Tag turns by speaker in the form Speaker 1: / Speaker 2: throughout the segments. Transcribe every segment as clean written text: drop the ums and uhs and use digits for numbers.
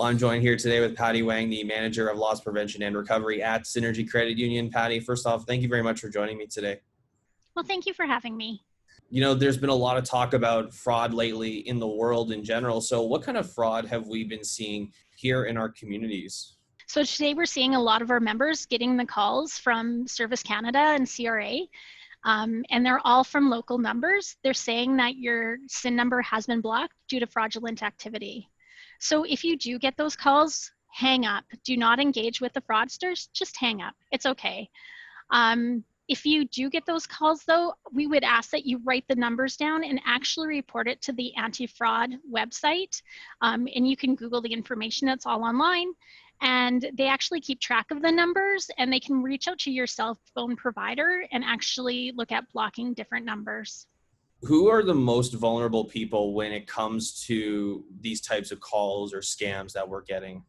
Speaker 1: Well, I'm joined here today with Patty Wang, the Manager of Loss Prevention and Recovery at Synergy Credit Union. Patty, first off, thank you very much for joining me today.
Speaker 2: Well, thank you for having me.
Speaker 1: You know, there's been a lot of talk about fraud lately in the world in general. So what kind of fraud have we been seeing here in our communities?
Speaker 2: So today we're seeing a lot of our members getting the calls from Service Canada and CRA, and they're all from local numbers. They're saying that your SIN number has been blocked due to fraudulent activity. So if you do get those calls, hang up. Do not engage with the fraudsters, just hang up. It's okay. If you do get those calls though, we would ask that you write the numbers down and actually report it to the anti-fraud website. And you can Google the information, it's all online. And they actually keep track of the numbers and they can reach out to your cell phone provider and actually look at blocking different numbers.
Speaker 1: Who are the most vulnerable people when it comes to these types of calls or scams that we're getting?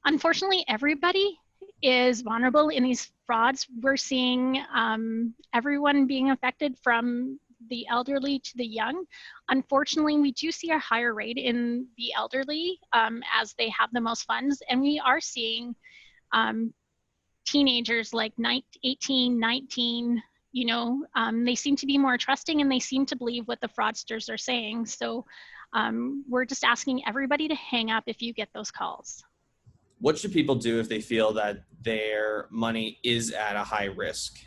Speaker 2: Unfortunately, everybody is vulnerable in these frauds. We're seeing everyone being affected, from the elderly to the young. Unfortunately, we do see a higher rate in the elderly as they have the most funds, and we are seeing teenagers like 18, 19, they seem to be more trusting and they seem to believe what the fraudsters are saying. So we're just asking everybody to hang up if you get those calls.
Speaker 1: What should people do if they feel that their money is at a high risk?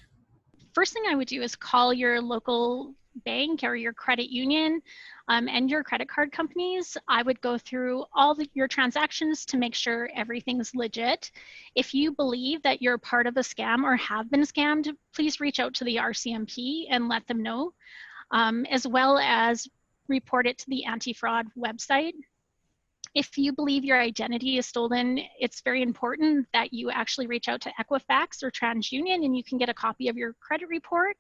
Speaker 2: First thing I would do is call your local bank or your credit union and your credit card companies. I would go through all your transactions to make sure everything's legit. If you believe that you're part of a scam or have been scammed, please reach out to the RCMP and let them know, as well as report it to the anti-fraud website. If you believe your identity is stolen, it's very important that you actually reach out to Equifax or TransUnion and you can get a copy of your credit report.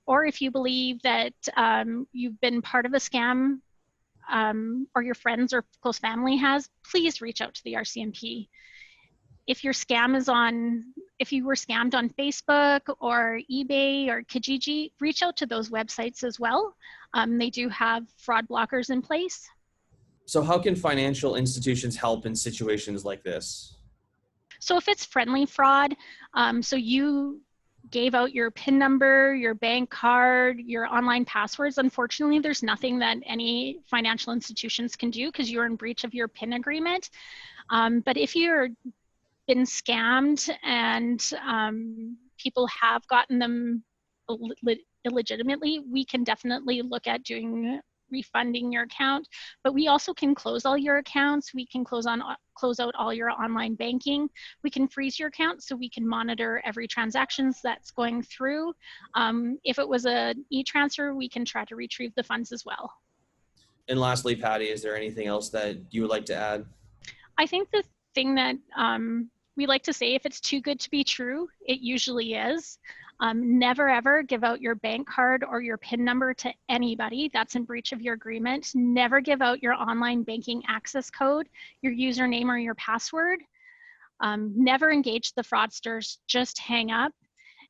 Speaker 2: Or if you believe that you've been part of a scam or your friends or close family has, please reach out to the RCMP. If you were scammed on Facebook or eBay or Kijiji, reach out to those websites as well. They do have fraud blockers in place.
Speaker 1: So how can financial institutions help in situations like this?
Speaker 2: So if it's friendly fraud, so you gave out your PIN number, your bank card, your online passwords, unfortunately, there's nothing that any financial institutions can do because you're in breach of your PIN agreement. But if you're been scammed and people have gotten them illegitimately, we can definitely look at refunding your account, but we also can close all your accounts. We can close out all your online banking. We can freeze your account so we can monitor every transactions that's going through. If it was an e-transfer, we can try to retrieve the funds as well.
Speaker 1: And lastly, Patty, is there anything else that you would like to add?
Speaker 2: I think the thing that we like to say, if it's too good to be true, it usually is. Never ever give out your bank card or your PIN number to anybody. That's in breach of your agreement. Never give out your online banking access code, your username or your password. Never engage the fraudsters, just hang up.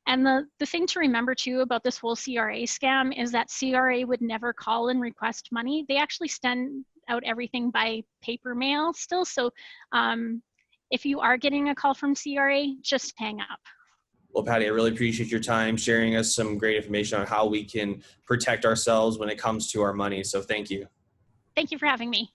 Speaker 2: And the thing to remember too about this whole CRA scam is that CRA would never call and request money. They actually send out everything by paper mail still. So if you are getting a call from CRA, just hang up.
Speaker 1: Well, Patty, I really appreciate your time sharing us some great information on how we can protect ourselves when it comes to our money. So thank you.
Speaker 2: Thank you for having me.